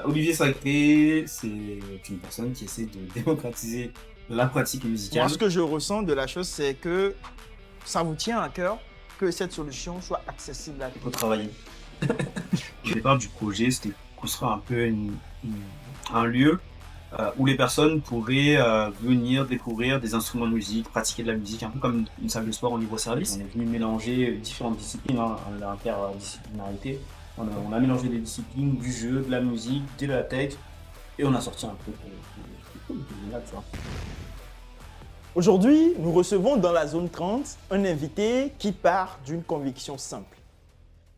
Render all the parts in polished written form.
Olivier Sacré, c'est une personne qui essaie de démocratiser la pratique Moi, musicale. ce que je ressens de la chose, c'est que ça vous tient à cœur que cette solution soit accessible à Il tous. faut travailler. Au départ du projet, c'était construire un peu un lieu où les personnes pourraient venir découvrir des instruments de musique, pratiquer de la musique, un peu comme une salle de sport en libre-service. On est venu mélanger différentes disciplines, hein, l'interdisciplinarité. On a mélangé des disciplines, du jeu, de la musique, de la tech, et on a sorti un truc qui est génial, tu vois. Aujourd'hui, nous recevons dans la zone 30 un invité qui part d'une conviction simple.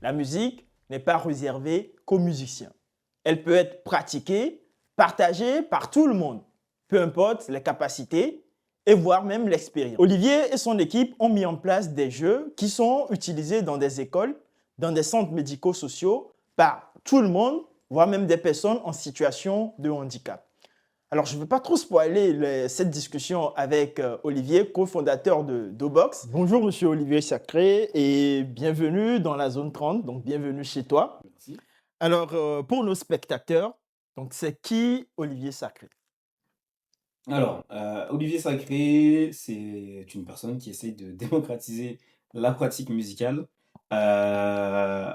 La musique n'est pas réservée qu'aux musiciens. Elle peut être pratiquée, partagée par tout le monde, peu importe les capacités et voire même l'expérience. Olivier et son équipe ont mis en place des jeux qui sont utilisés dans des écoles, dans des centres médico-sociaux, par tout le monde, voire même des personnes en situation de handicap. Alors, je ne veux pas trop spoiler cette discussion avec Olivier, cofondateur de Dobox. Bonjour, monsieur Olivier Sacré, et bienvenue dans la zone 30, donc bienvenue chez toi. Merci. Alors, pour nos spectateurs, donc c'est qui Olivier Sacré? Alors, Olivier Sacré, c'est une personne qui essaie de démocratiser la pratique musicale.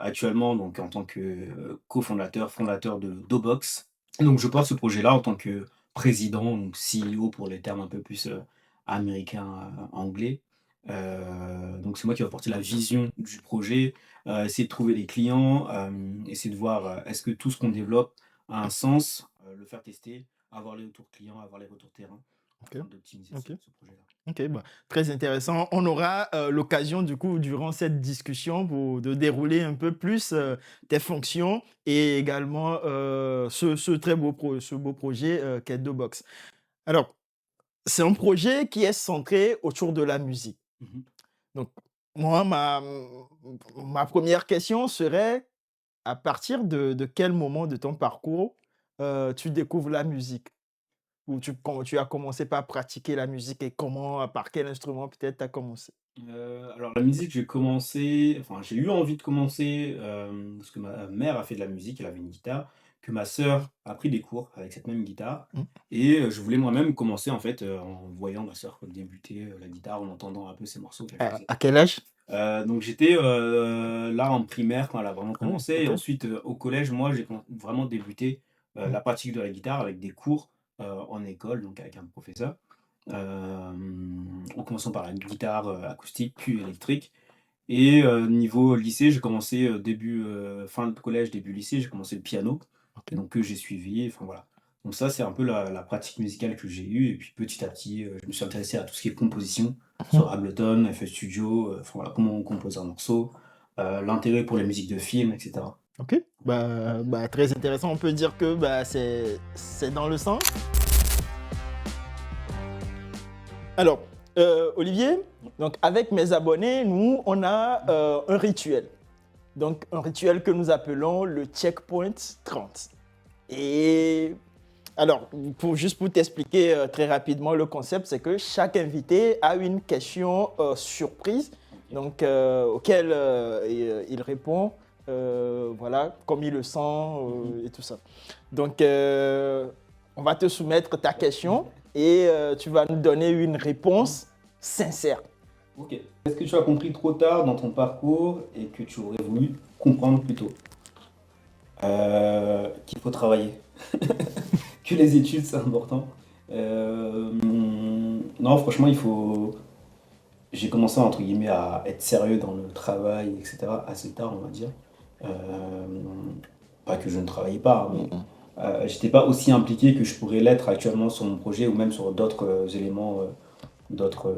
Actuellement, donc en tant que fondateur de Dobox. Donc, je porte ce projet-là en tant que président, donc CEO pour les termes un peu plus américains, anglais. Donc, c'est moi qui vais porter la vision du projet, essayer de trouver des clients, essayer de voir est-ce que tout ce qu'on développe a un sens, le faire tester, avoir les retours clients, avoir les retours terrain, Ok, afin d'optimiser ok. ce projet-là. Ok, bah, très intéressant. On aura l'occasion, du coup, durant cette discussion, de dérouler un peu plus tes fonctions et également ce très ce beau projet qu'est Dobox. Alors, c'est un projet qui est centré autour de la musique. Mmh. Donc, moi, ma première question serait, à partir de quel moment de ton parcours tu découvres la musique? Ou quand tu as commencé par pratiquer la musique et comment, par quel instrument peut-être tu as commencé? Alors la musique, j'ai eu envie de commencer, parce que ma mère a fait de la musique, elle avait une guitare, que ma sœur a pris des cours avec cette même guitare Mmh. et je voulais moi-même commencer en fait, en voyant ma sœur débuter, la guitare, en entendant un peu ses morceaux qu'elle faisait. À quel âge? Donc j'étais, là en primaire quand elle a vraiment Oh, commencé et OK. ensuite, au collège, moi j'ai vraiment débuté, Mmh. la pratique de la guitare avec des cours, en école, donc avec un professeur. En commençant par la guitare, acoustique puis électrique et niveau lycée, j'ai commencé, fin de collège, début lycée, j'ai commencé le piano, OK. donc que j'ai suivi, enfin voilà. Donc ça, c'est un peu la pratique musicale que j'ai eue et puis petit à petit, je me suis intéressé à tout ce qui est composition Mmh. sur Ableton, FL Studio, enfin voilà, comment on compose un morceau, l'intérêt pour les musiques de films et cetera. OK. Bah, très intéressant. On peut dire que bah, c'est dans le sang. Alors, Olivier, donc avec mes abonnés, nous, on a un rituel. Donc, un rituel que nous appelons le checkpoint 30. Et alors, juste pour t'expliquer très rapidement le concept, c'est que chaque invité a une question surprise, OK. donc auquel il répond, voilà, comme il le sent et tout ça. Donc, on va te soumettre ta question et tu vas nous donner une réponse sincère. OK. Est-ce que tu as compris trop tard dans ton parcours et que tu aurais voulu comprendre plus tôt? Qu'il faut travailler. Que les études, c'est important. Non, franchement, j'ai commencé, entre guillemets, à être sérieux dans le travail, etc., assez tard, on va dire. Euh, Pas que je ne travaillais pas, mais j'étais pas aussi impliqué que je pourrais l'être actuellement sur mon projet ou même sur d'autres éléments, d'autres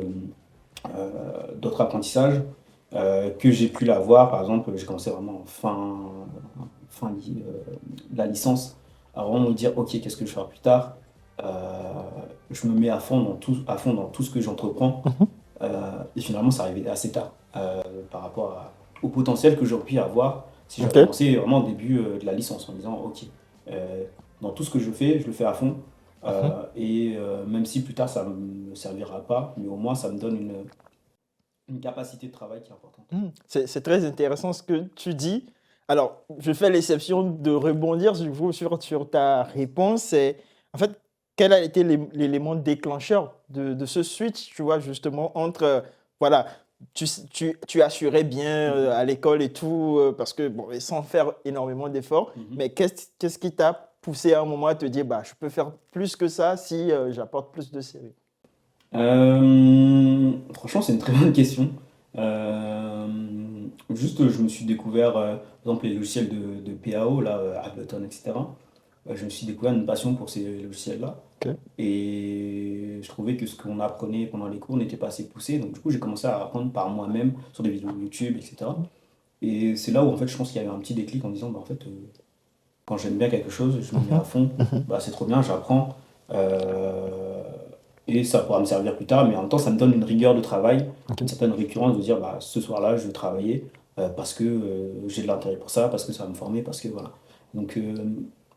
euh, d'autres apprentissages que j'ai pu l'avoir. Par exemple, j'ai commencé vraiment en de la licence à vraiment me dire ok, qu'est-ce que je vais faire plus tard. Je me mets à fond dans tout ce que j'entreprends. Mhm. Et finalement, ça arrivait assez tard par rapport au potentiel que j'aurais pu avoir si j'avais Ok. commencé vraiment au début de la licence en me disant ok, euh, dans tout ce que je fais, je le fais à fond. Mhm. Même si plus tard ça ne me servira pas, mais au moins ça me donne une capacité de travail qui est importante. C'est très intéressant ce que tu dis. Alors, je fais l'exception de rebondir sur ta réponse. C'est, en fait, quel a été l'élément déclencheur de ce switch, tu vois, justement, entre, voilà, tu assurais bien à l'école et tout, parce que, bon, et sans faire énormément d'efforts, mais qu'est-ce qui t'a poussé à un moment à te dire, bah, je peux faire plus que ça si j'apporte plus de séries? Franchement, c'est une très bonne question. Euh, Juste, je me suis découvert, par exemple, les logiciels de PAO, là, Ableton, etc. Je me suis découvert une passion pour ces logiciels-là. Ok. Et je trouvais que ce qu'on apprenait pendant les cours n'était pas assez poussé. Donc, du coup, j'ai commencé à apprendre par moi-même sur des vidéos YouTube, etc. Et c'est là où, en fait, je pense qu'il y a eu un petit déclic en disant, bah, en fait, quand j'aime bien quelque chose, je me mets à fond. Bah, c'est trop bien, j'apprends. Euh, et ça pourra me servir plus tard, mais en même temps, ça me donne une rigueur de travail, Ok. une certaine récurrence de dire, bah, ce soir-là, je vais travailler parce que j'ai de l'intérêt pour ça, parce que ça va me former, parce que voilà. Donc,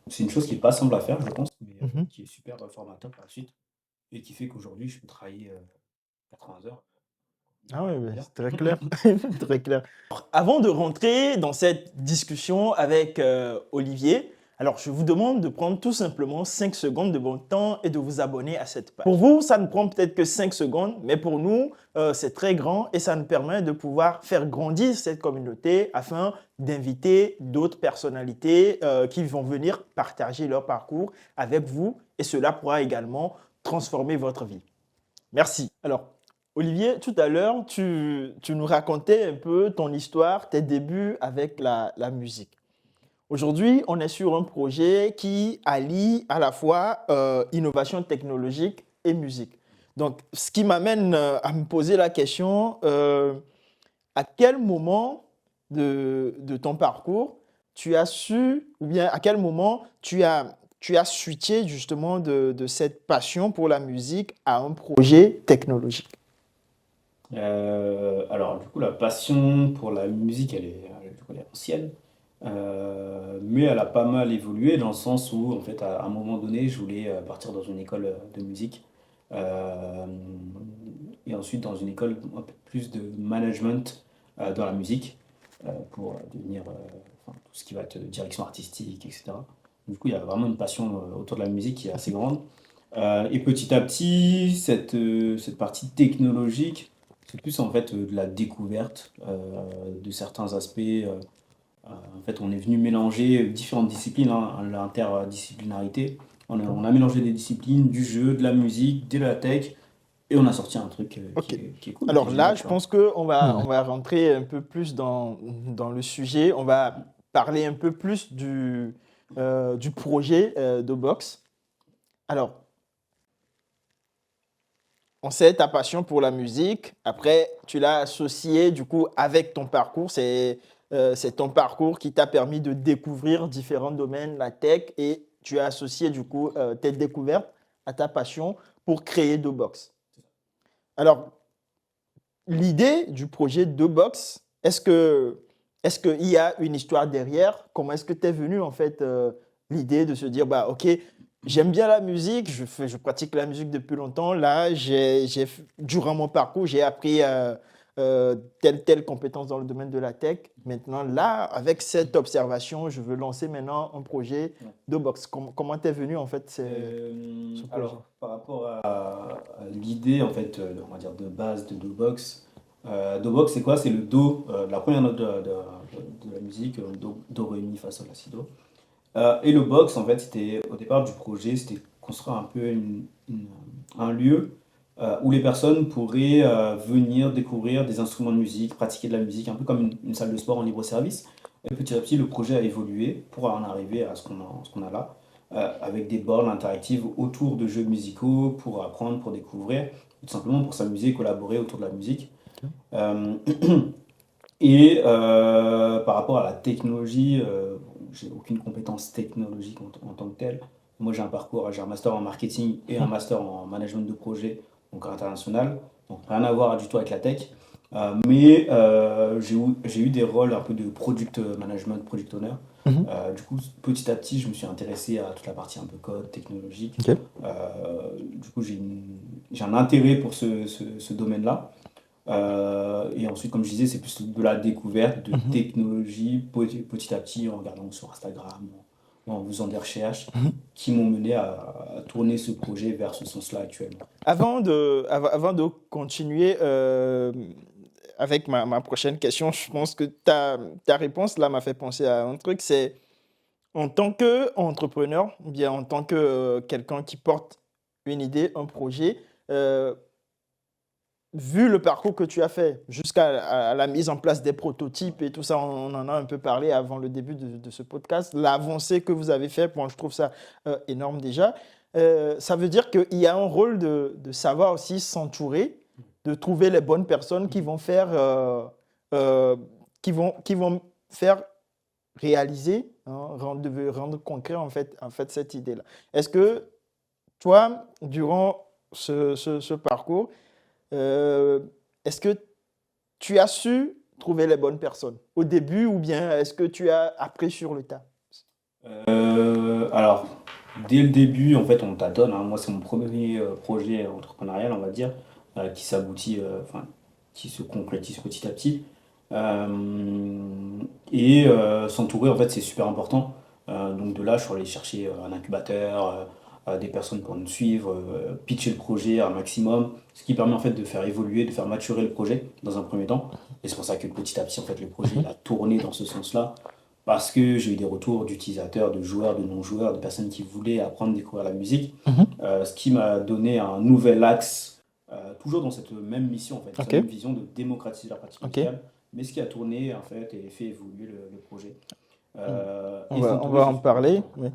c'est une chose qui n'est pas simple à faire, je pense, mais Mhm. qui est super formateur par la suite et qui fait qu'aujourd'hui, je peux travailler 80 heures. Ah ouais, ouais, Bien. c'est très clair. Très clair. Alors, avant de rentrer dans cette discussion avec Olivier, alors je vous demande de prendre tout simplement 5 secondes de votre temps et de vous abonner à cette page. Pour vous, ça ne prend peut-être que 5 secondes, mais pour nous, c'est très grand et ça nous permet de pouvoir faire grandir cette communauté afin d'inviter d'autres personnalités qui vont venir partager leur parcours avec vous et cela pourra également transformer votre vie. Merci. Alors, Olivier, tout à l'heure, tu nous racontais un peu ton histoire, tes débuts avec la musique. Aujourd'hui, on est sur un projet qui allie à la fois innovation technologique et musique. Donc, ce qui m'amène à me poser la question, à quel moment de ton parcours tu as su, ou bien à quel moment tu as switché justement de cette passion pour la musique à un projet technologique? Alors, du coup, la passion pour la musique, du coup, elle est ancienne. Mais elle a pas mal évolué dans le sens où, en fait, à un moment donné, je voulais partir dans une école de musique. Euh, et ensuite dans une école un peu plus de management dans la musique pour devenir enfin, tout ce qui va être direction artistique, etc. Du coup, il y a vraiment une passion autour de la musique qui est assez grande. Et petit à petit, cette partie technologique, c'est plus en fait de la découverte de certains aspects. En fait, on est venu mélanger différentes disciplines, hein, l'interdisciplinarité. On a mélangé des disciplines, du jeu, de la musique, de la tech, et on a sorti un truc Ok. qui est cool, qui est Alors là, génial, je tu vois. pense qu'on va rentrer un peu plus dans le sujet. On va parler un peu plus du projet de Box. Alors, on sait ta passion pour la musique. Après, tu l'as associé du coup avec ton parcours. C'est ton parcours qui t'a permis de découvrir différents domaines, la tech, et tu as associé du coup tes découvertes à ta passion pour créer Box. Alors, l'idée du projet de Box, est-ce qu'il y a une histoire derrière? Comment est-ce que tu es venu en fait l'idée de se dire bah ok, j'aime bien la musique, je pratique la musique depuis longtemps. Là, durant mon parcours, j'ai appris telle compétence dans le domaine de la tech. Maintenant, là, avec cette observation, je veux lancer maintenant un projet de Box. Comment t'es venu en fait ce projet? Alors, par rapport à l'idée, en fait, on va dire de base de DoBox, DoBox, c'est quoi? C'est le Do, la première note de la musique, Do, Ré, Mi, Fa, Sol, La, Si, Do. Et le box, en fait, c'était au départ du projet, c'était construire un peu un lieu où les personnes pourraient venir découvrir des instruments de musique, pratiquer de la musique, un peu comme une salle de sport en libre service. Et petit à petit, le projet a évolué pour en arriver à ce qu'on a là, avec des bornes interactives autour de jeux musicaux pour apprendre, pour découvrir, tout simplement pour s'amuser, collaborer autour de la musique. Euh, et par rapport à la technologie, j'ai aucune compétence technologique en tant que telle. Moi, j'ai un master en marketing et un master en management de projet, donc international. Donc rien à voir du tout avec la tech. Mais j'ai eu des rôles un peu de product management, product owner. Mhm. Du coup, petit à petit, je me suis intéressé à toute la partie un peu code, technologique. Ok. Du coup, j'ai un intérêt pour ce domaine-là. Et ensuite, comme je disais, c'est plus de la découverte de Mhm. technologies petit à petit en regardant sur Instagram, en faisant des recherches Mhm. qui m'ont mené à tourner ce projet vers ce sens-là actuellement. Avant de continuer avec ma prochaine question, je pense que ta réponse là m'a fait penser à un truc, c'est en tant qu'entrepreneur, ou bien en tant que quelqu'un qui porte une idée, un projet, euh, vu le parcours que tu as fait jusqu'à la mise en place des prototypes et tout ça, on en a un peu parlé avant le début de ce podcast, l'avancée que vous avez fait, moi je trouve ça énorme déjà. Ça veut dire qu'il y a un rôle de savoir aussi s'entourer, de trouver les bonnes personnes qui vont faire, euh, qui vont faire réaliser, hein, rendre concret en fait cette idée-là. Est-ce que toi, durant ce parcours, euh, est-ce que tu as su trouver les bonnes personnes au début ou bien est-ce que tu as appris sur le tas? Alors, dès le début, en fait, on tâtonne, hein. Moi, c'est mon premier projet entrepreneurial, on va dire, qui s'aboutit, enfin, qui se concrétise petit à petit. S'entourer, en fait, c'est super important. Donc de là, je suis allé chercher un incubateur, des personnes pour nous suivre, pitcher le projet un maximum, ce qui permet en fait de faire évoluer, de faire maturer le projet dans un premier temps. Et c'est pour ça que petit à petit, en fait, le projet il Mhm, a tourné dans ce sens-là. Parce que j'ai eu des retours d'utilisateurs, de joueurs, de non-joueurs, de personnes qui voulaient apprendre à découvrir la musique, mhm. ce qui m'a donné un nouvel axe, toujours dans cette même mission, en fait, cette Ok, même vision de démocratiser la pratique ok. musicale, mais ce qui a tourné, en fait, et fait évoluer le projet. Et On s'entourer, va c'est en super parler. important. Oui.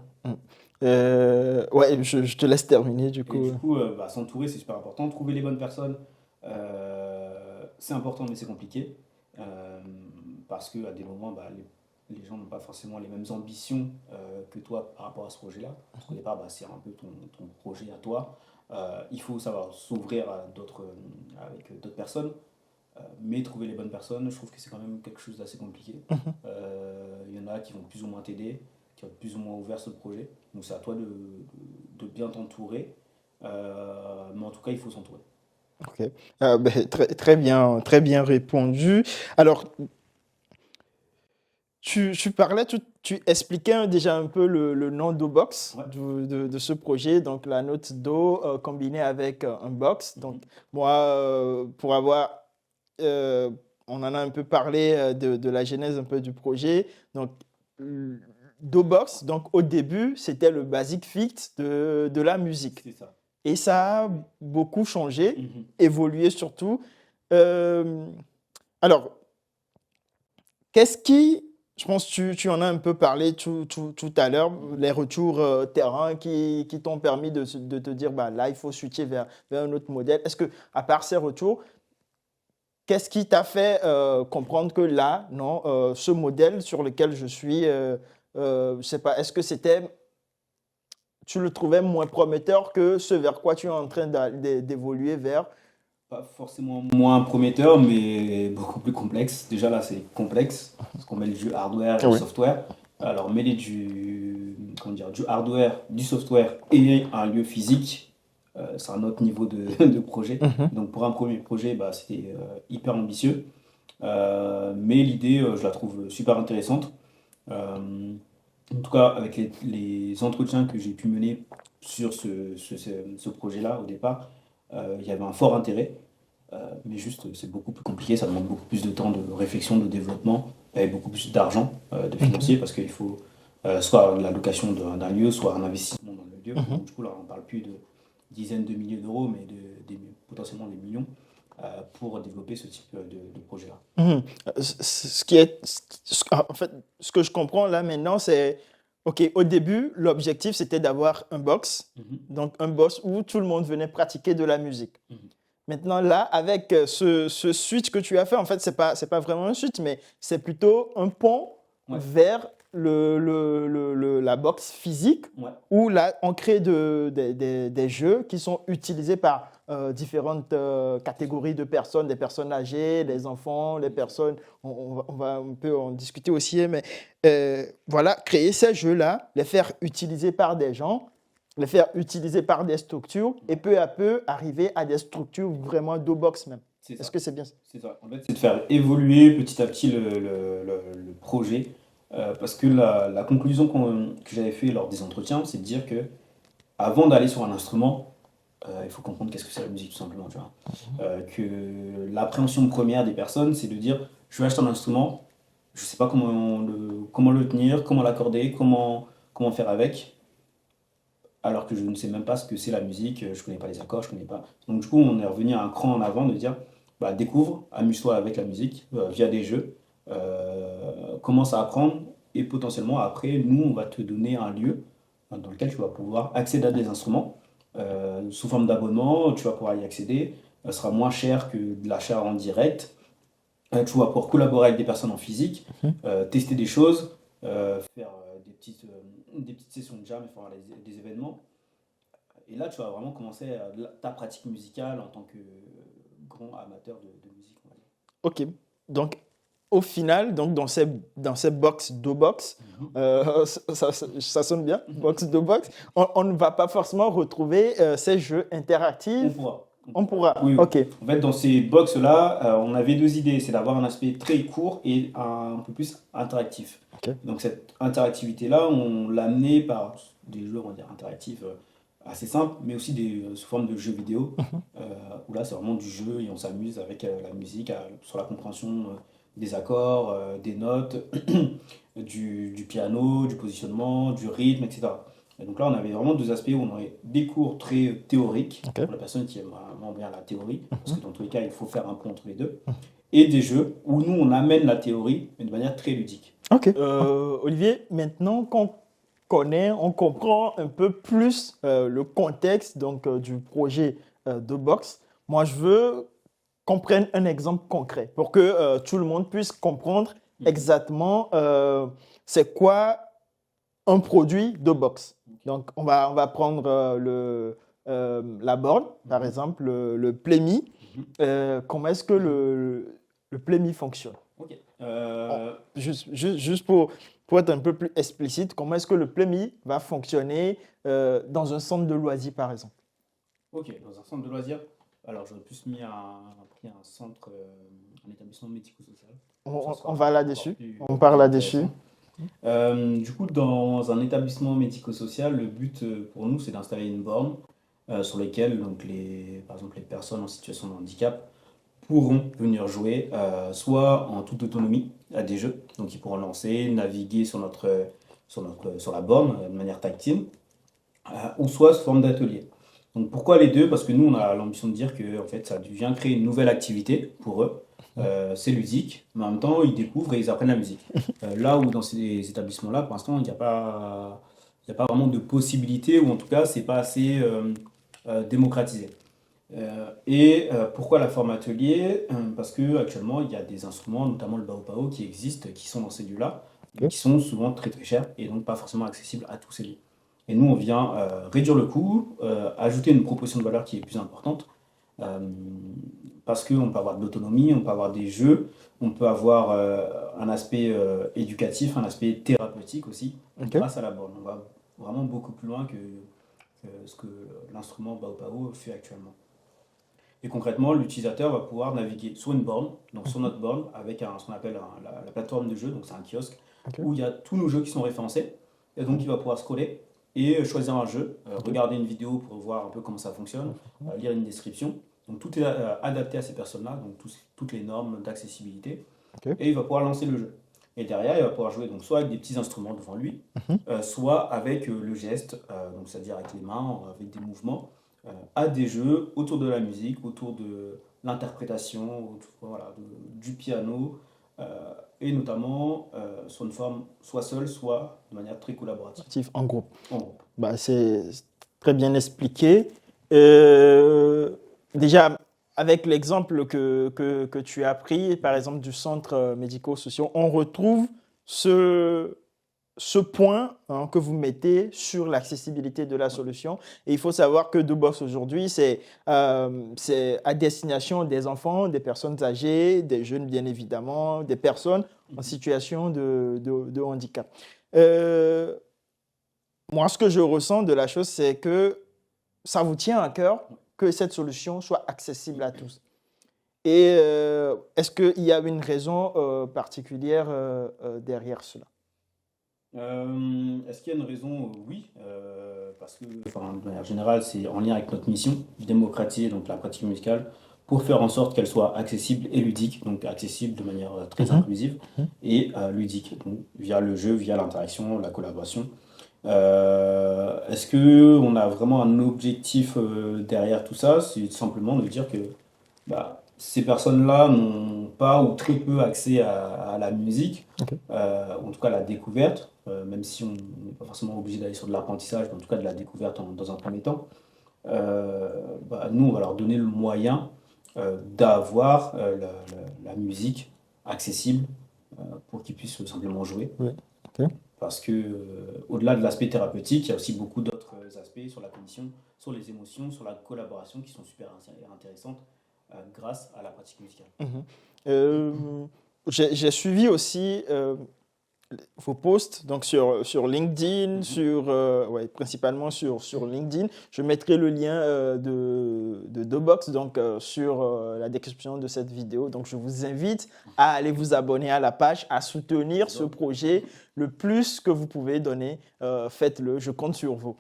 Ouais, je te laisse terminer du Et coup. du coup, s'entourer, c'est super important. Trouver les bonnes personnes, c'est important, mais c'est compliqué. Euh, Parce qu'à des moments, les gens n'ont pas forcément les mêmes ambitions que toi par rapport à ce projet-là. Parce qu'au départ, c'est un peu ton projet à toi. Il faut savoir s'ouvrir à avec d'autres personnes. Mais trouver les bonnes personnes, je trouve que c'est quand même quelque chose d'assez compliqué. Mhm. Il y en a qui vont plus ou moins t'aider, qui vont être plus ou moins ouverts sur le projet. Donc c'est à toi de bien t'entourer. Mais en tout cas, il faut s'entourer. Ok. Ben, très bien répondu. Alors, tu parlais, tu expliquais déjà un peu le nom d'Obox Ouais. de ce projet, donc la note Do combinée avec un box. Donc, Mhm. moi, pour avoir, euh, on en a un peu parlé de la genèse un peu du projet. Donc, l- DoBox, donc au début, c'était le basic fit de la musique. C'est ça. Et ça a beaucoup changé, Mhm. évolué surtout. Euh, alors, qu'est-ce qui, je pense que tu en as un peu parlé tout à l'heure, les retours terrain qui t'ont permis de te dire, bah, là, il faut switcher vers un autre modèle. Est-ce que, à part ces retours, qu'est-ce qui t'a fait comprendre que là, non, ce modèle sur lequel je suis, je sais pas, est-ce que tu le trouvais moins prometteur que ce vers quoi tu es en train d'évoluer vers? Pas forcément moins prometteur, mais beaucoup plus complexe. Déjà là, c'est complexe, parce qu'on mêle du hardware et du Oui. software. Alors, mêler comment dire, du hardware, du software et un lieu physique, c'est un autre niveau de projet. Mhm. Donc, pour un premier projet, c'était hyper ambitieux. Mais l'idée, je la trouve super intéressante. En tout cas, avec les entretiens que j'ai pu mener sur ce projet-là au départ, il y avait un fort intérêt. Mais juste, c'est beaucoup plus compliqué, ça demande beaucoup plus de temps de réflexion, de développement, et beaucoup plus d'argent, de Mhm. financier, parce qu'il faut soit la location d'un lieu, soit un investissement dans le lieu. Mhm. Donc, du coup, là, on ne parle plus de dizaines de milliers d'euros, mais potentiellement des millions pour développer ce type de projet-là. Mhm. Ce qui est, en fait, ce que je comprends là maintenant, c'est, OK, au début, l'objectif, c'était d'avoir un box, Mhm, donc un box où tout le monde venait pratiquer de la musique. mhm. Maintenant, là, avec ce switch que tu as fait, en fait, c'est pas vraiment un switch, mais c'est plutôt un pont Ouais, vers la box physique ouais. où là, on crée des jeux qui sont utilisés par différentes catégories de personnes, des personnes âgées, les enfants, les personnes. On va un peu en discuter aussi, mais voilà, créer ces jeux-là, les faire utiliser par des gens, les faire utiliser par des structures et peu à peu arriver à des structures vraiment d'Obox même. C'est Est-ce ça. que c'est bien ça? C'est ça. En fait, c'est de faire évoluer petit à petit le projet. Parce que la conclusion que j'avais fait lors des entretiens, c'est de dire que avant d'aller sur un instrument, il faut comprendre qu'est-ce que c'est la musique tout simplement, tu vois. Que l'appréhension première des personnes, c'est de dire, je vais acheter un instrument, je sais pas comment le tenir, comment l'accorder, comment faire avec, alors que je ne sais même pas ce que c'est la musique, je connais pas les accords, je connais pas. Donc du coup, on est revenu à un cran en avant de dire, bah, découvre, amuse-toi avec la musique via des jeux, commence à apprendre et potentiellement après, nous, on va te donner un lieu dans lequel tu vas pouvoir accéder à des instruments sous forme d'abonnement, tu vas pouvoir y accéder, ça sera moins cher que de l'achat en direct. Tu vas pouvoir collaborer avec des personnes en physique, Mhm. tester des choses, faire des petites sessions de jam, faire des événements. Et là, tu vas vraiment commencer ta pratique musicale en tant que grand amateur de musique, on va dire. Ok. Donc, au final, donc dans ces box, deux box, Mhm. ça sonne bien, box, deux box, on ne va pas forcément retrouver ces jeux On interactifs. pourra. On pourra. Oui, oui. Ok. En fait, dans ces box-là, on avait deux idées. C'est d'avoir un aspect très court et un peu plus interactif. Ok. Donc cette interactivité-là, on l'a amenée par des jeux, on va dire, interactifs assez simples, mais aussi sous forme de jeux vidéo, euh, où là, c'est vraiment du jeu et on s'amuse avec la musique, sur la compréhension des accords, des notes, du piano, du positionnement, du rythme, etc. Et donc là, on avait vraiment deux aspects où on aurait des cours très théoriques, Ok. pour la personne qui aime vraiment bien la théorie, parce Mhm. que dans tous les cas, il faut faire un pont entre les deux, et des jeux où nous, on amène la théorie, mais de manière très ludique. Ok. Olivier, maintenant qu'on connaît, on comprend un peu plus le contexte donc, du projet de box, moi je veux qu'on prenne un exemple concret pour que tout le monde puisse comprendre Mhm. exactement c'est quoi un produit de box. Ok. Donc on va prendre la borne, par Mhm. exemple, le Playme. Mhm. Comment est-ce que le Playme fonctionne? Ok. Oh, juste pour être un peu plus explicite, comment est-ce que le Playme va fonctionner dans un centre de loisirs, par exemple? Ok, dans un centre de loisirs, alors j'aurais plus pris un centre, un établissement médico-social. Ça On va sera encore là-dessus, on parle plus là-dessus. intéressant. Du coup, dans un établissement médico-social, le but pour nous, c'est d'installer une borne sur laquelle donc, par exemple, les personnes en situation de handicap pourront venir jouer soit en toute autonomie à des jeux, donc ils pourront lancer, naviguer sur la borne de manière tactile, ou soit sous forme d'atelier. Donc pourquoi les deux? Parce que nous, on a l'ambition de dire que en fait, ça vient créer une nouvelle activité pour eux. C'est ludique, mais en même temps, ils découvrent et ils apprennent la musique. Là où dans ces établissements-là, pour l'instant, il n'y a pas vraiment de possibilité, ou en tout cas, c'est pas assez démocratisé. Pourquoi la forme atelier? Parce que actuellement, il y a des instruments, notamment le baobao, qui existent, qui sont dans ces lieux-là, mais Ok. qui sont souvent très très chers et donc pas forcément accessibles à tous ces lieux. Et nous, on vient réduire le coût, ajouter une proposition de valeur qui est plus importante, euh, parce qu'on peut avoir de l'autonomie, on peut avoir des jeux, on peut avoir un aspect éducatif, un aspect thérapeutique aussi, Ok. grâce à la borne. On va vraiment beaucoup plus loin que ce que l'instrument baobao fait actuellement. Et concrètement, l'utilisateur va pouvoir naviguer sur une borne, donc sur notre borne, avec ce qu'on appelle la plateforme de jeu, donc c'est un kiosque, Ok. où il y a tous nos jeux qui sont référencés. Et donc il va pouvoir scroller et choisir un jeu, Ok. regarder une vidéo pour voir un peu comment ça fonctionne, lire une description. Donc tout est adapté à ces personnes-là, donc toutes les normes d'accessibilité. Ok. Et il va pouvoir lancer le jeu. Et derrière, il va pouvoir jouer donc soit avec des petits instruments devant lui, Mhm. soit avec le geste, donc c'est-à-dire avec les mains, avec des mouvements, à des jeux autour de la musique, autour de l'interprétation, voilà, du piano, et notamment sur une forme soit seule, soit de manière très collaborative. Actif en groupe. En groupe. Bah, c'est très bien expliqué. Euh, déjà, avec l'exemple que tu as pris, par exemple, du centre médico-social, on retrouve ce, ce point hein, que vous mettez sur l'accessibilité de la Ouais. solution. Et il faut savoir que DoBox aujourd'hui, c'est à destination des enfants, des personnes âgées, des jeunes, bien évidemment, des personnes en Mhm. situation de handicap. Euh, Moi, ce que je ressens de la chose, c'est que ça vous tient à cœur que cette solution soit accessible à tous. Et est-ce qu'il y a une raison particulière derrière cela? Est-ce qu'il y a une raison? Oui, parce que, enfin, de manière générale, c'est en lien avec notre mission, démocratiser donc la pratique musicale pour faire en sorte qu'elle soit accessible et ludique, donc accessible de manière très Mhm. inclusive Mhm. et ludique, donc via le jeu, via l'interaction, la collaboration. Est-ce que on a vraiment un objectif derrière tout ça? C'est simplement de dire que bah, ces personnes-là n'ont pas ou très peu accès à la musique, Ok. en tout cas à la découverte, même si on n'est pas forcément obligé d'aller sur de l'apprentissage, mais en tout cas de la découverte dans un premier temps. Bah, nous, on va leur donner le moyen d'avoir la musique accessible pour qu'ils puissent simplement jouer. Oui. Ok. Parce que, au-delà de l'aspect thérapeutique, il y a aussi beaucoup d'autres aspects sur la cognition, sur les émotions, sur la collaboration qui sont super intéressantes grâce à la pratique musicale. Mhm. J'ai suivi aussi vos posts donc sur LinkedIn, ouais, principalement sur LinkedIn. Je mettrai le lien de Dobox donc, sur la description de cette vidéo. Donc, je vous invite à aller vous abonner à la page, à soutenir ce projet. Le plus que vous pouvez donner, faites-le. Je compte sur vous.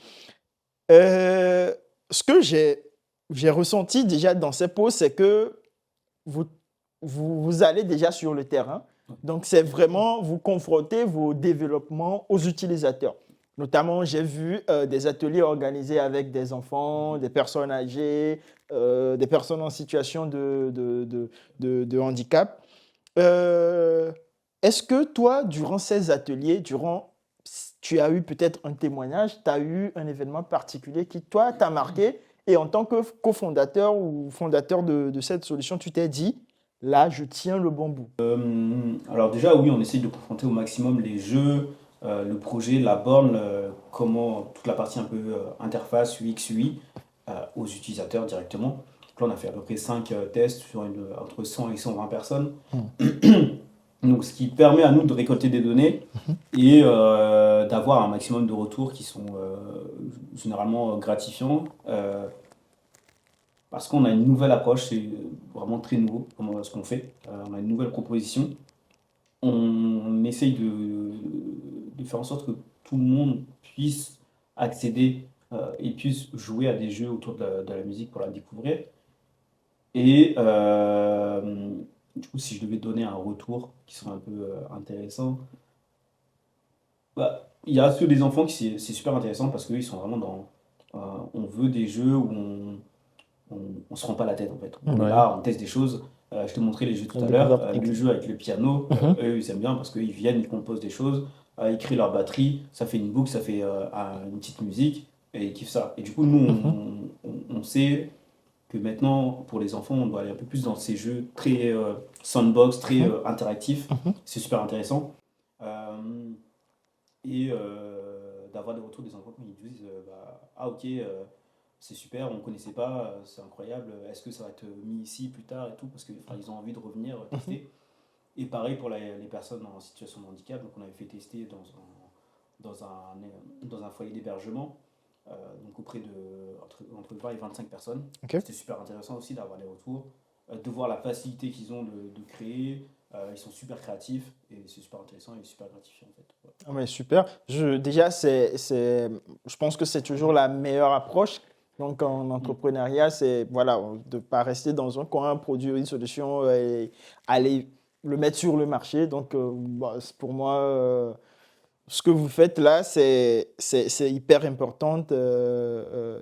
Ce que j'ai ressenti déjà dans ces posts, c'est que vous, vous allez déjà sur le terrain. Donc, c'est vraiment vous confronter vos développements aux utilisateurs. Notamment, j'ai vu des ateliers organisés avec des enfants, des personnes âgées, des personnes en situation de handicap. Est-ce que toi, durant ces ateliers, tu as eu peut-être un témoignage, tu as eu un événement particulier qui, toi, t'a marqué et en tant que cofondateur ou fondateur de cette solution, tu t'es dit, là, je tiens le bon bout. Alors déjà, oui, on essaye de confronter au maximum les jeux, le projet, la borne, comment toute la partie un peu interface UX, UI aux utilisateurs directement. Donc là, on a fait à peu près 5 tests sur entre 100 et 120 personnes. Donc, ce qui permet à nous de récolter des données et d'avoir un maximum de retours qui sont généralement gratifiants. Parce qu'on a une nouvelle approche, c'est vraiment très nouveau ce qu'on fait. On a une nouvelle proposition. On essaye de faire en sorte que tout le monde puisse accéder et puisse jouer à des jeux autour de la musique pour la découvrir. Et du coup, si je devais donner un retour qui serait un peu intéressant, bah, il y a ceux des enfants qui c'est super intéressant parce qu'ils sont vraiment dans. On veut des jeux où on se rend pas la tête en fait. On est Ouais. là, on teste des choses. Je te montrais les jeux tout La à l'heure. découverte. Le jeu avec le piano, Mhm. eux ils aiment bien parce qu'ils viennent, ils composent des choses, ils créent leur batterie, ça fait une boucle, ça fait une petite musique et ils kiffent ça. Et du coup, nous on sait que maintenant pour les enfants, on doit aller un peu plus dans ces jeux très sandbox, très interactifs. C'est super intéressant. Et d'avoir des retours des enfants qui nous disent ah ok c'est super, on ne connaissait pas, c'est incroyable, est-ce que ça va être mis ici plus tard et tout, parce qu'ils ont envie de revenir tester. Et pareil pour les personnes en situation de handicap, donc on avait fait tester dans un foyer d'hébergement, donc auprès entre 20 et 25 personnes. Okay. C'était super intéressant aussi d'avoir les retours, de voir la facilité qu'ils ont de créer. Ils sont super créatifs et c'est super intéressant et super gratifiant en fait. Ouais. Ah ouais, super. Déjà, je pense que c'est toujours la meilleure approche. Donc, en entrepreneuriat, c'est voilà, de ne pas rester dans un coin, produire une solution et aller le mettre sur le marché. Donc, pour moi, ce que vous faites là, c'est hyper important.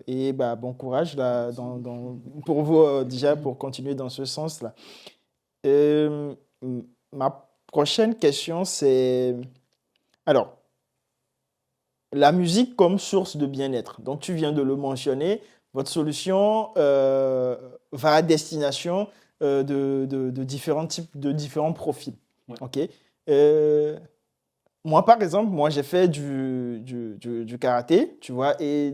Et bon courage là, pour vous, déjà, pour continuer dans ce sens-là. Ma prochaine question, c'est... Alors, la musique comme source de bien-être. Donc, tu viens de le mentionner. Votre solution va à destination de différents types, de différents profils. Ouais. OK. Moi, par exemple, j'ai fait du karaté, tu vois, et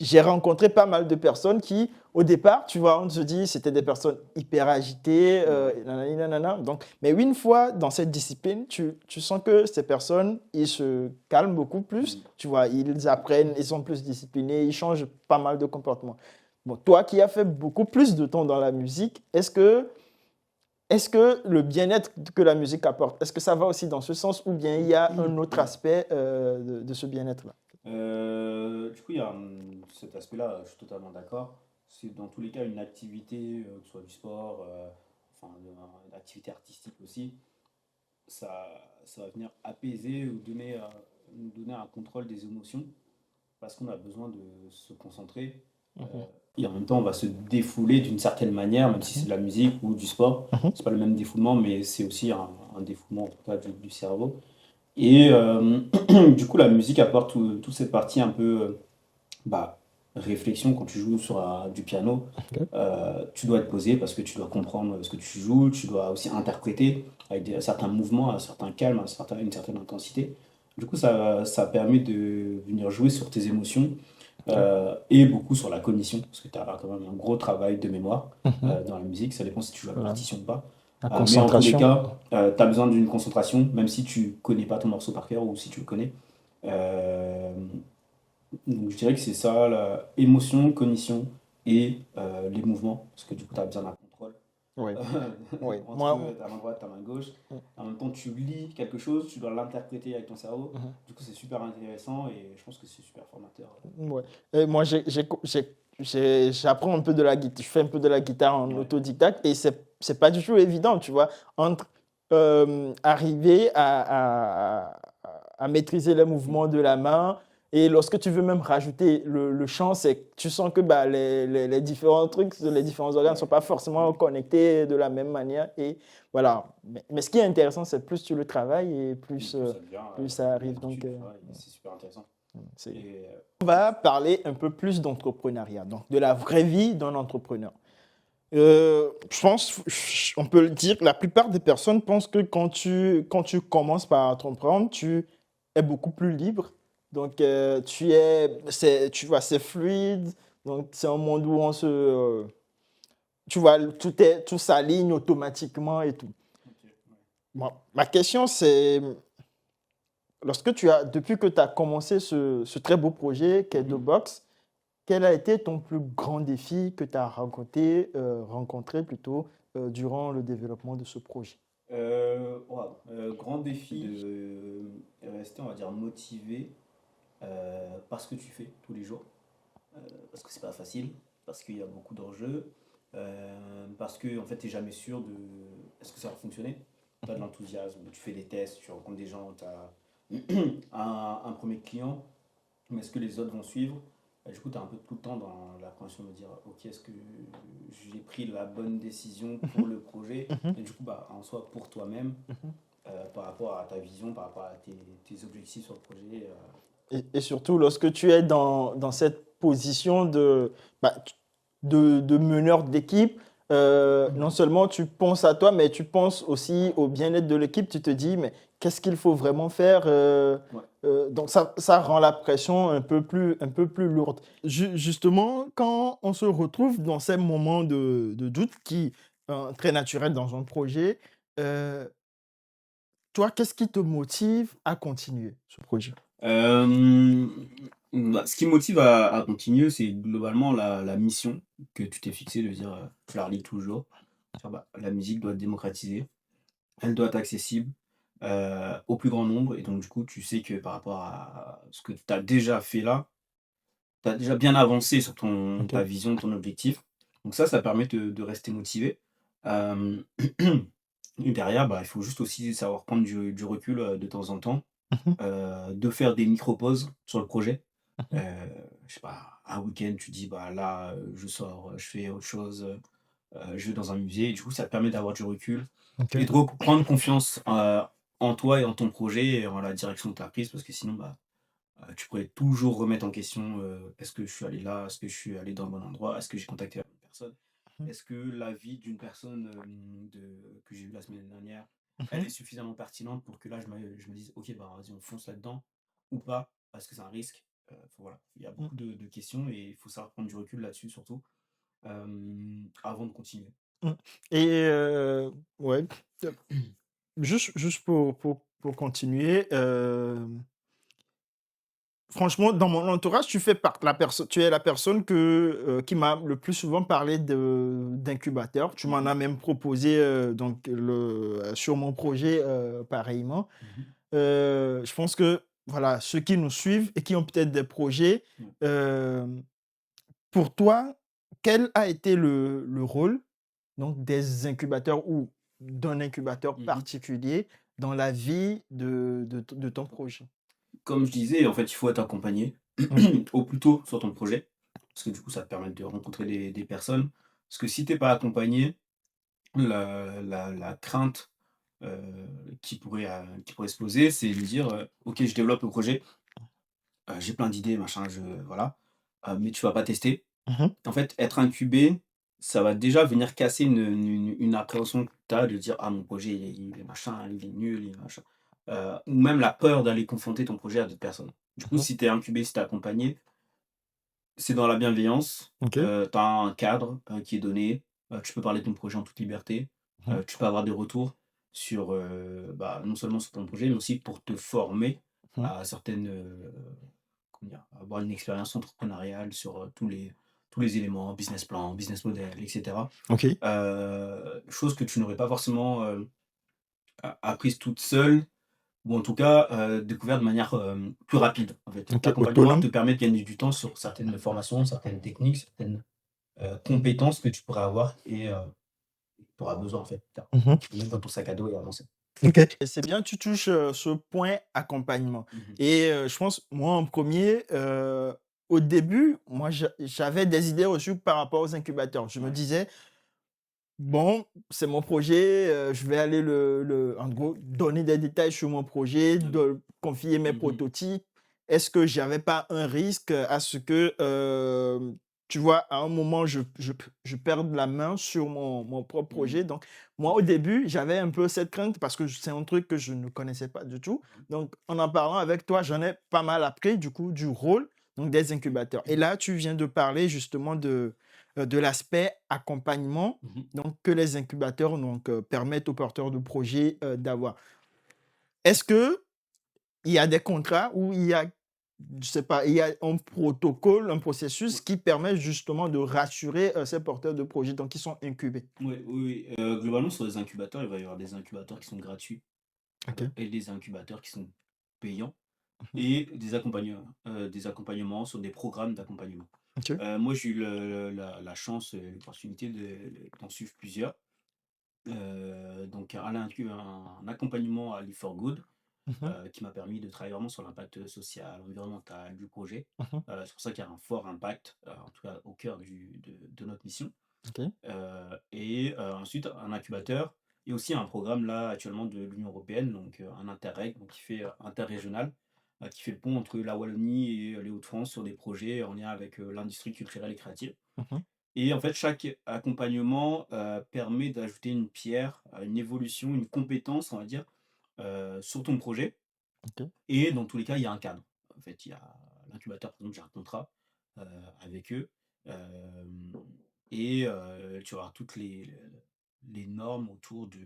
j'ai rencontré pas mal de personnes qui, au départ, tu vois, on se dit, c'était des personnes hyper agitées, nanana. Donc, mais une fois dans cette discipline, tu sens que ces personnes, ils se calment beaucoup plus, tu vois, ils apprennent, ils sont plus disciplinés, ils changent pas mal de comportements. Bon, toi qui as fait beaucoup plus de temps dans la musique, est-ce que le bien-être que la musique apporte, est-ce que ça va aussi dans ce sens ou bien il y a un autre aspect de ce bien-être-là? Du coup, il y a cet aspect-là, je suis totalement d'accord. C'est dans tous les cas une activité, que ce soit du sport, enfin, une activité artistique aussi. Ça, ça va venir apaiser ou nous donner un contrôle des émotions parce qu'on a besoin de se concentrer. euh, Mhm, et en même temps, on va se défouler d'une certaine manière, même si c'est de la musique ou du sport. mhm, C'est pas le même défoulement, mais c'est aussi un défoulement en tout cas du cerveau. Et du coup, la musique apporte toute cette partie un peu bah, réflexion quand tu joues sur du piano. ok. Tu dois être posé parce que tu dois comprendre ce que tu joues, tu dois aussi interpréter avec certains mouvements, un certain calme, une certaine intensité. Du coup, ça permet de venir jouer sur tes émotions Ok. et beaucoup sur la cognition, parce que tu as quand même un gros travail de mémoire Mhm, dans la musique, ça dépend si tu joues à la voilà. partition ou pas. La Mais en tous les concentration. cas, tu as besoin d'une concentration, même si tu connais pas ton morceau par cœur ou si tu le connais. Euh, donc je dirais que c'est ça, la émotion, cognition et les mouvements, parce que du coup tu as besoin d'un contrôle Oui, oui. entre ta main droite, ta main gauche. En même temps, tu lis quelque chose, tu dois l'interpréter avec ton cerveau. Mhm. Du coup, c'est super intéressant et je pense que c'est super formateur. Ouais. Et moi, j'apprends un peu de la guitare, je fais un peu de la guitare en Ouais. autodidacte et c'est pas du tout évident, tu vois, entre arriver à maîtriser les mouvements de la main et lorsque tu veux même rajouter le chant, tu sens que bah, les différents trucs, les différents organes ne sont Ouais. pas forcément connectés de la même manière et voilà. Mais ce qui est intéressant, c'est plus tu le travailles et Et plus, plus ça devient plus ça une arrive. Donc, habitude, tu vois, et c'est super intéressant. c'est Et on va parler un peu plus d'entrepreneuriat, donc de la vraie vie d'un entrepreneur. Je pense, on peut le dire, la plupart des personnes pensent que quand tu commences par entreprendre, tu es beaucoup plus libre. Donc, tu vois, c'est fluide. Donc, c'est un monde où tu vois, tout s'aligne automatiquement et tout. ok, ouais. Bon, ma question, c'est, depuis que tu as commencé ce très beau projet qu'est Mhm. DoBox, quel a été ton plus grand défi que tu as rencontré plutôt, durant le développement de ce projet? Wow. Grand défi de rester, on va dire, motivé par ce que tu fais tous les jours. Parce que c'est pas facile, parce qu'il y a beaucoup d'enjeux, parce que en fait, tu n'es jamais sûr de est-ce que ça va fonctionner. Tu as de l'enthousiasme, tu fais des tests, tu rencontres des gens, tu as un premier client, mais est-ce que les autres vont suivre? Du coup, tu es un peu tout le temps dans l'appréhension de dire ok, est-ce que j'ai pris la bonne décision pour le projet? Mhm, Et du coup, bah, en soi, pour toi-même, mhm. par rapport à ta vision, par rapport à tes objectifs sur le projet. Et surtout lorsque tu es dans cette position bah, de meneur d'équipe, non seulement tu penses à toi, mais tu penses aussi au bien-être de l'équipe. Tu te dis, mais qu'est-ce qu'il faut vraiment faire? Ouais. Donc ça rend la pression un peu plus lourde. Justement, quand on se retrouve dans ces moments de doute qui sont très naturels dans un projet, euh, toi, qu'est-ce qui te motive à continuer ce projet? Euh, Bah, ce qui me motive à continuer, c'est globalement la mission que tu t'es fixée de dire, je la relis toujours. Dire, bah, la musique doit être démocratisée, elle doit être accessible au plus grand nombre. Et donc, du coup, tu sais que par rapport à ce que tu as déjà fait là, tu as déjà bien avancé sur Ok. ta vision, ton objectif. Donc, ça permet de rester motivé. Euh, et derrière, bah, il faut juste aussi savoir prendre du recul de temps en temps, Mhm, de faire des micro-pauses sur le projet. mhm. Je sais pas, un week-end, tu dis: «Bah, là, je sors, je fais autre chose, je vais dans un musée». Et du coup, ça te permet d'avoir du recul Ok. et de reprendre confiance, en toi et en ton projet et en la direction que tu as prise parce que sinon, bah, tu pourrais toujours remettre en question, «Est-ce que je suis allé là? Est-ce que je suis allé dans le bon endroit? Est-ce que j'ai contacté la bonne personne? Mhm, Est-ce que la vie d'une personne, que j'ai vue la semaine dernière, elle mhm, est suffisamment pertinente pour que là, je me dise: "OK, bah, vas-y, on fonce là-dedans" ou pas? Parce que c'est un risque». Voilà, il y a mhm, beaucoup de questions et il faut savoir prendre du recul là-dessus surtout, avant de continuer. mhm. Et ouais, euh, juste pour continuer, franchement, dans mon entourage, tu es la personne qui m'a le plus souvent parlé d'incubateur. Tu m'en Mhm, as même proposé sur mon projet pareillement. mhm, Je pense que voilà, ceux qui nous suivent et qui ont peut-être des projets, ouais. euh, pour toi, quel a été le rôle donc des incubateurs ou d'un incubateur Mhm. particulier dans la vie de ton projet? Comme je disais, en fait, il faut être accompagné Oui. au plus tôt sur ton projet, parce que du coup, ça te permet de rencontrer des personnes. Parce que si t'es pas accompagné, la crainte qui pourrait se poser, c'est de dire ok, je développe le projet, j'ai plein d'idées, machin, voilà, mais tu vas pas tester. Mhm. En fait, être incubé, ça va déjà venir casser une appréhension que tu as de dire ah, mon projet, il est machin, il est nul, il est machin. Ou même la peur d'aller confronter ton projet à d'autres personnes. Du coup, Mhm. si tu es incubé, si tu es accompagné, c'est dans la bienveillance, Ok. tu as un cadre, qui est donné, tu peux parler de ton projet en toute liberté, Mhm. tu peux avoir des retours sur, non seulement sur ton projet, mais aussi pour te former Mhm. à certaines, comment dire? Avoir une expérience entrepreneuriale sur, tous les éléments, business plan, business model et cetera. Ok. Chose que tu n'aurais pas forcément, apprise toute seule ou en tout cas, découvert de manière, plus rapide, en fait. Ok. L'accompagnement Autonome. te permet de gagner du temps sur certaines formations, certaines techniques, certaines, compétences que tu pourrais avoir et tu auras besoin, en fait, plus tard. Mhm. Tu peux mettre dans ton sac à dos et avancer. Ok. Et c'est bien, tu touches ce point accompagnement. Mmh. Et je pense, moi en premier, au début, moi j'avais des idées reçues par rapport aux incubateurs. Je me Ouais. disais, bon, c'est mon projet, je vais aller en gros, donner des détails sur mon projet, Ah oui. de confier mes Mmh. prototypes. Est-ce que j'avais pas un risque à ce que, tu vois, à un moment, je perde la main sur mon propre Mmh. projet. Donc, moi, au début, j'avais un peu cette crainte parce que c'est un truc que je ne connaissais pas du tout. Donc, en parlant avec toi, j'en ai pas mal appris, du coup, du rôle donc, des incubateurs. Et là, tu viens de parler justement de l'aspect accompagnement Mmh. donc, que les incubateurs permettent aux porteurs de projets d'avoir. Est-ce que il y a des contrats où il y a, je sais pas, il y a un protocole, un processus qui permet justement de rassurer ces porteurs de projets donc qui sont incubés? Ouais, oui, oui, globalement sur les incubateurs, il va y avoir des incubateurs qui sont gratuits, Ok. et des incubateurs qui sont payants Mhm. et des accompagnements sur des programmes d'accompagnement. Ok. Moi, j'ai eu la chance et l'opportunité d'en suivre plusieurs. Donc un accompagnement à Live for Good, Mhm. qui m'a permis de travailler vraiment sur l'impact social, environnemental du projet. Mhm. C'est pour ça qu'il y a un fort impact, en tout cas au cœur de notre mission. Ok. Ensuite un incubateur et aussi un programme là actuellement de l'Union européenne, donc un Interreg, donc qui fait, interrégional, qui fait le pont entre la Wallonie et les Hauts-de-France sur des projets en lien avec, l'industrie culturelle et créative. Mhm. Et en fait, chaque accompagnement, permet d'ajouter une pierre, une évolution, une compétence, on va dire, sur ton projet Ok. et dans tous les cas, il y a un cadre. En fait, il y a l'incubateur, par exemple, j'ai un contrat, heu, avec eux, hem tu vas avoir toutes les normes autour de,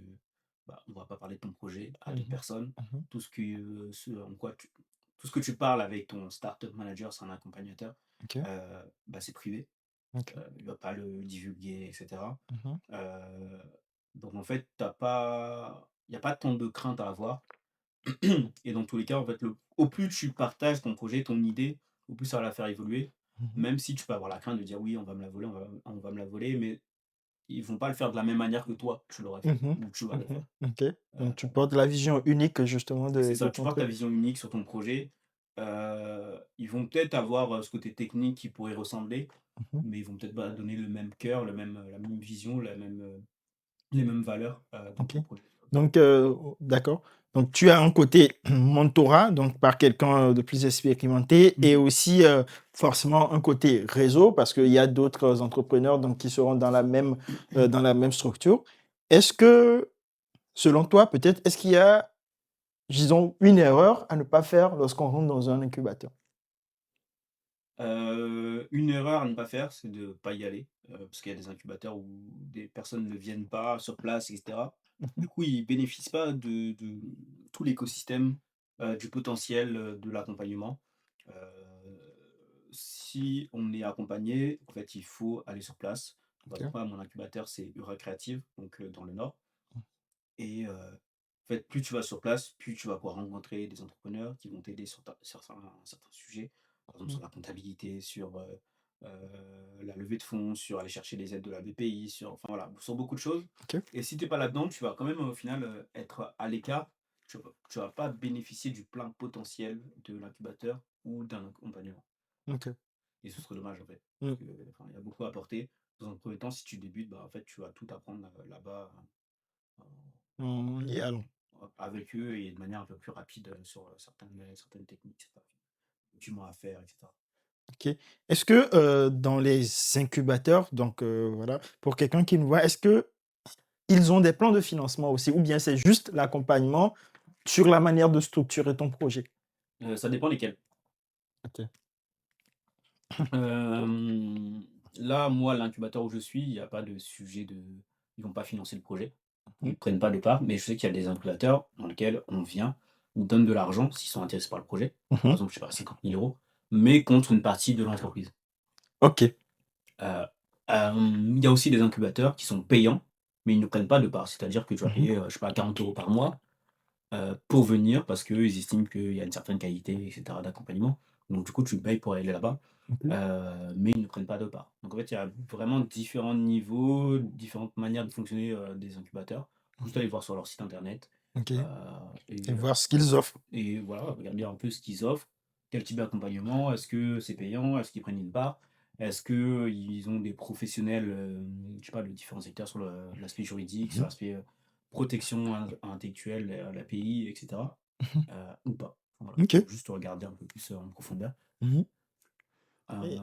bah, on va pas parler de ton projet à d'autres Mhm. personnes. Mhm. Tout ce que, ce en quoi tu tout ce que tu parles avec ton startup manager, c'est un accompagnateur, Ok. bah, c'est privé. Ok. Il va pas le divulguer et cetera. Mhm. Heu, donc en fait, il y a pas tant de crainte à avoir et dans tous les cas, en fait, au plus tu partages ton projet, ton idée, au plus ça va la faire évoluer. Mhm. Même si tu peux avoir la crainte de dire: «Oui, on va me la voler, on va me la voler», mais ils vont pas le faire de la même manière que toi, tu l'aurais fait Mhm. ou tu vas le Mhm. faire. Ok. Heu, Donc, tu portes la vision unique justement c'est de ça, tu ton portes ta truc. vision unique sur ton projet. Ils vont peut-être avoir, ce côté technique qui pourrait ressembler, Mhm. mais ils vont peut-être pas donner le même cœur, la même vision, les mêmes valeurs, dans Ok. ton projet. Donc, d'accord. Donc, tu as un côté mentorat, donc par quelqu'un de plus expérimenté, et Mmh. aussi forcément un côté réseau, parce qu'il y a d'autres entrepreneurs donc, qui seront C'est ça. dans la même structure. Est-ce que, selon toi, peut-être, est-ce qu'il y a, disons, une erreur à ne pas faire lorsqu'on rentre dans un incubateur? Une erreur à ne pas faire, c'est de pas y aller, parce qu'il y a des incubateurs où des personnes ne viennent pas sur place et cetera. Mhm. Du coup, ils bénéficient pas de tout l'écosystème, du potentiel, de l'accompagnement. Si on est accompagné, en fait, il faut aller sur place. Par OK. exemple, moi, mon incubateur, c'est Ura Creative, donc dans le Nord. Et en fait, plus tu vas sur place, plus tu vas pouvoir rencontrer des entrepreneurs qui vont t'aider sur certains sujets. Par exemple, Mmh. sur la comptabilité, sur la levée de fonds, sur aller chercher les aides de la BPI, enfin voilà, sur beaucoup de choses. OK. Et si tu es pas là-dedans, tu vas quand même au final être à l'écart. Tu vas pas bénéficier du plein potentiel de l'incubateur ou d'un accompagnement. OK. Et ce serait dommage en fait. Parce Mmh. que, enfin, il y a beaucoup à apporter. Dans un premier temps, si tu débutes, bah, en fait, tu vas tout apprendre là-bas. euh, En y allant. Avec eux et de manière un peu plus rapide sur certaines techniques, certains documents à faire, etc. OK. Est-ce que, dans les incubateurs, donc voilà, pour quelqu'un qui nous voit, est-ce qu'ils ont des plans de financement aussi ou bien c'est juste l'accompagnement sur la manière de structurer ton projet? Ça dépend lesquels. OK. Euh, Là, moi, l'incubateur où je suis, il n'y a pas de sujet de. Ils vont pas financer le projet. Ils Mmh. ne prennent pas de part, mais je sais qu'il y a des incubateurs dans lesquels on vient, on donne de l'argent s'ils sont intéressés par le projet. Par Mmh. exemple, je sais pas, 50 000 euros, mais contre une partie de l'entreprise. OK. Heu, il y a aussi des incubateurs qui sont payants, mais ils ne prennent pas de part. C'est-à-dire que tu vas Mmh. payer, je sais pas, 40 € par mois, pour venir parce qu'eux, ils estiment qu'il y a une certaine qualité et cetera d'accompagnement. Donc du coup, tu payes pour aller là-bas, OK. mais ils ne prennent pas de part. Donc en fait, il y a vraiment différents niveaux, différentes manières de fonctionner, des incubateurs. Juste aller voir sur leur site internet, OK. heu Et et voir ce qu'ils offrent. voilà, regarder un peu ce qu'ils offrent, quel type d'accompagnement, est-ce que c'est payant, est-ce qu'ils prennent une part, est-ce qu'ils ont des professionnels, je sais pas, de différents secteurs sur l'aspect juridique, sur Mmh. l'aspect protection intellectuelle, l'API, etc. Mmh. Ou pas. Voilà, OK. faut juste regarder un peu plus en profondeur. Mmh. Et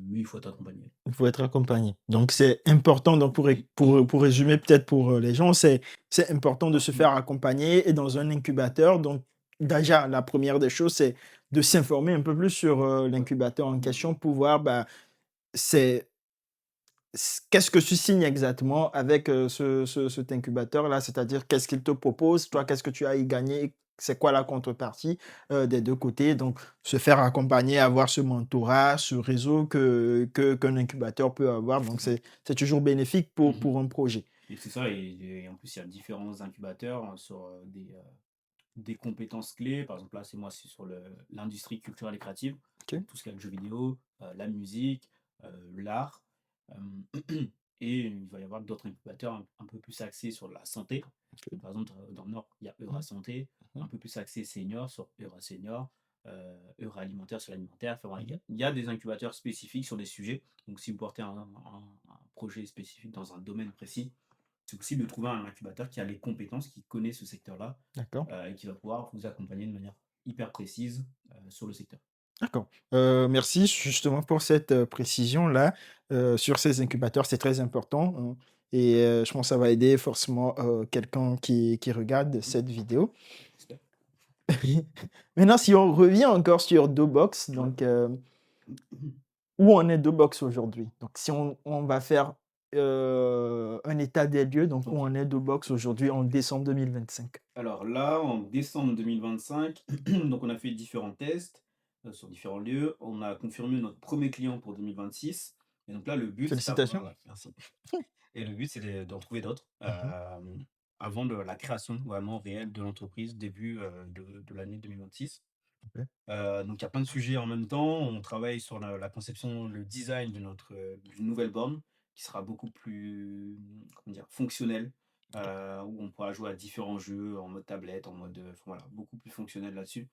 Oui, il faut être accompagné. il faut être accompagné. Donc c'est important, donc pour résumer peut-être pour, les gens, c'est important de se faire accompagner et dans un incubateur, donc déjà la première des choses, c'est de s'informer un peu plus sur, Ouais. l'incubateur en question pour voir, bah, c'est qu'est-ce que tu signes exactement avec, cet incubateur-là? C'est-à-dire qu'est-ce qu'il te propose? Toi, qu'est-ce que tu as à y gagner? C'est quoi la contrepartie, des 2 côtés? Donc se faire accompagner, avoir ce mentorat, ce réseau qu'un incubateur peut avoir, donc c'est toujours bénéfique Mhm. pour un projet. Et c'est ça, et en plus, il y a différents incubateurs sur des compétences clés. Par exemple, là, c'est sur l'industrie culturelle et créative, OK. donc tout ce qui est le jeu vidéo, la musique, l'art. Et il va y avoir d'autres incubateurs un peu plus axés sur la santé. OK. Par exemple, dans le Nord, il y a Eura Mmh. Santé, Mmh. un peu plus axé senior sur Eura Senior, Eura Alimentaire sur l'alimentaire. Enfin, voilà, Mmh. il y a des incubateurs spécifiques sur des sujets. Donc, si vous portez un projet spécifique dans un domaine précis, c'est possible de trouver un incubateur qui a les compétences, qui connaît ce secteur-là, D'accord. et qui va pouvoir vous accompagner de manière hyper précise sur le secteur. D'accord. Merci justement pour cette, précision-là, sur ces incubateurs, c'est très important, hein et je pense que ça va aider forcément, quelqu'un qui regarde Mhm. cette vidéo. J'espère. Maintenant, si on revient encore sur Dobox, Ouais. donc où en est Dobox aujourd'hui? Donc si on va faire, un état des lieux, donc où Ok. en est Dobox aujourd'hui en décembre 2025? Alors là, en décembre 2025, donc on a fait différents tests sur différents lieux. On a confirmé notre premier client pour 2026. Et donc là, le but, c'est Félicitations. d'avoir. Merci. Et le but, c'est d'en trouver d'autres Mmh. avant la création vraiment réelle de l'entreprise, début de l'année 2026. OK. Donc il y a plein de sujets en même temps. On travaille sur la conception, le design d'une nouvelle borne qui sera beaucoup plus, comment dire, fonctionnelle, où on pourra jouer à différents jeux en mode tablette, en mode, enfin, voilà, beaucoup plus fonctionnel là-dessus.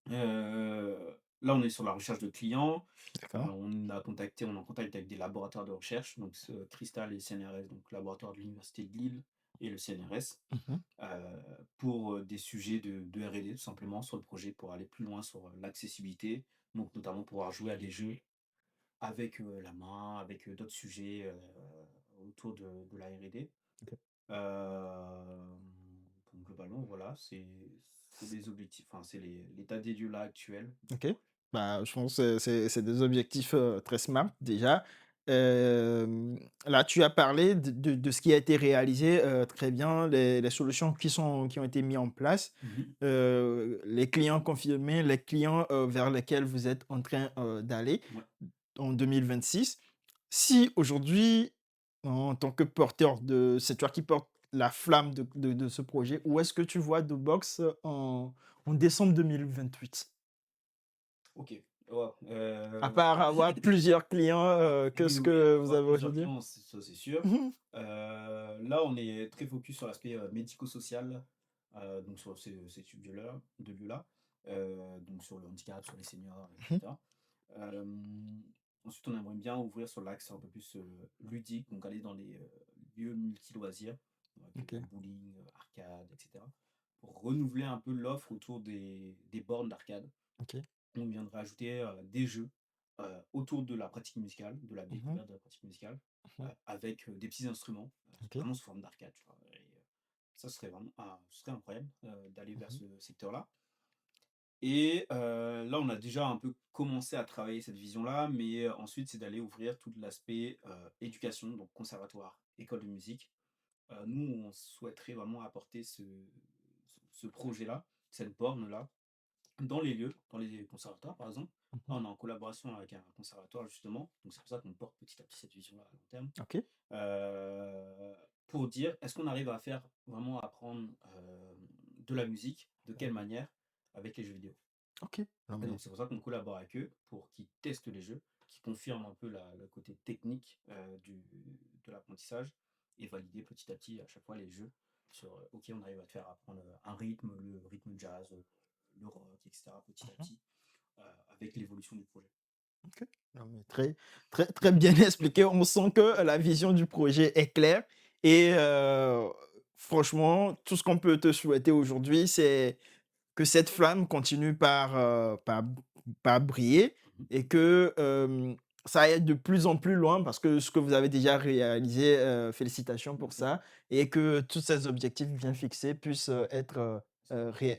Mmh. Là, on est sur la recherche de clients. D'accord. On est en contact avec des laboratoires de recherche, donc Crystal et le CNRS, donc laboratoire de l'Université de Lille et le CNRS, Mmh. pour des sujets de R&D, tout simplement, sur le projet, pour aller plus loin sur l'accessibilité, donc notamment pouvoir jouer à des jeux avec la main, avec d'autres sujets autour de la R&D. OK. Donc globalement, voilà, c'est des objectifs, enfin, c'est l'état des lieux là actuel. OK. Bah, je pense que c'est des objectifs, très smart déjà. là, tu as parlé de ce qui a été réalisé, très bien, les solutions qui ont été mis en place, Mhm. les clients confirmés, les clients, vers lesquels vous êtes en train, d'aller Ouais. en 2026. Si aujourd'hui, en tant que porteur c'est toi qui portes la flamme de ce projet, où est-ce que tu vois Dobox en décembre 2028? Ok. Ouais, À part avoir plusieurs clients, que oui, ce oui, que vous avoir avez plusieurs aujourd'hui? clients, ça c'est sûr. Mmh. Là, on est très focus sur l'aspect médico-social, donc sur ces lieux-là, donc sur le handicap, sur les seniors, Mmh. etc. Euh, Ensuite, on aimerait bien ouvrir sur l'axe un peu plus ludique, donc aller dans les lieux multi-loisirs, avec OK, bowling, arcade, etc. Pour renouveler un peu l'offre autour des bornes d'arcade. OK. On viendrait ajouter des jeux autour de la pratique musicale, de la Mmh. découverte de la pratique musicale, Mmh. avec des petits instruments, OK. vraiment sous forme d'arcade. Tu vois. Et, ça serait vraiment ce serait incroyable d'aller vers Mmh. ce secteur-là. Et là, on a déjà un peu commencé à travailler cette vision-là, mais ensuite, c'est d'aller ouvrir tout l'aspect éducation, donc conservatoire, école de musique. Nous, on souhaiterait vraiment apporter ce projet-là, cette borne-là, dans les lieux, dans les conservatoires par exemple. Là, Mmh. on est en collaboration avec un conservatoire justement, donc c'est pour ça qu'on porte petit à petit cette vision-là à long terme. OK. Euh, pour dire, est-ce qu'on arrive à faire vraiment apprendre de la musique, de quelle manière, avec les jeux vidéo. OK. Non Et mais donc c'est pour ça qu'on collabore avec eux pour qu'ils testent les jeux, qu'ils confirment un peu le côté technique de l'apprentissage et valider petit à petit à chaque fois les jeux sur ok, on arrive à te faire apprendre un rythme, le rythme jazz, le rock, etc. petit à mmh. petit avec l'évolution du projet. OK. Non mais très très très bien expliqué. On sent que la vision du projet est claire et franchement, tout ce qu'on peut te souhaiter aujourd'hui, c'est que cette flamme continue par briller Mhm. et que, ça aille de plus en plus loin parce que ce que vous avez déjà réalisé, félicitations pour Merci. ça et que tous ces objectifs bien fixés puissent, être,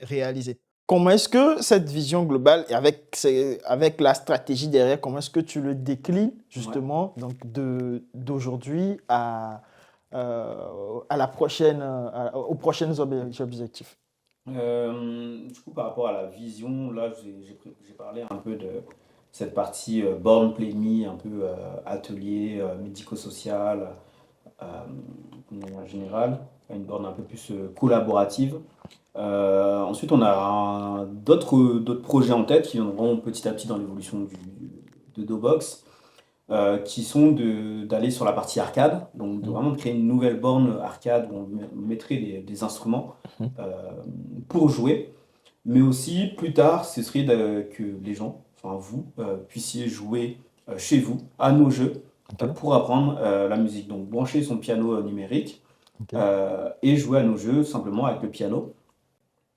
réalisés. Comment est-ce que cette vision globale et avec la stratégie derrière, comment est-ce que tu le déclines Ouais. justement donc d'aujourd'hui à la prochaine, aux prochains objectifs? Du coup, par rapport à la vision, là, j'ai parlé un peu de cette partie Born Play Me, un peu atelier médico-social, euh, de manière générale, une borne un peu plus collaborative. Ensuite, on a d'autres projets en tête qui viendront petit à petit dans l'évolution de Dobox, qui sont d'aller sur la partie arcade, donc de Mmh. vraiment de créer une nouvelle borne arcade où on mettrait des instruments Mmh. euh, pour jouer, mais aussi plus tard, ce serait que les gens, enfin vous, puissiez jouer chez vous à nos jeux OK, pour apprendre la musique. Donc brancher son piano numérique OK. et jouer à nos jeux simplement avec le piano.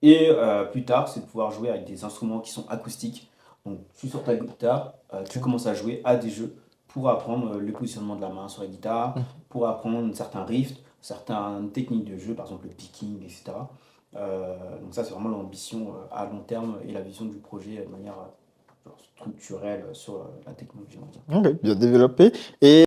Et plus tard, c'est de pouvoir jouer avec des instruments qui sont acoustiques. Donc tu sur ta guitare, tu OK. commences à jouer à des jeux pour apprendre le positionnement de la main sur la guitare, Mmh. pour apprendre certains riffs, certaines techniques de jeu, par exemple le picking, etc. Donc ça, c'est vraiment l'ambition à long terme et la vision du projet de manière genre structurelle sur la technologie, on va dire. OK, bien développé et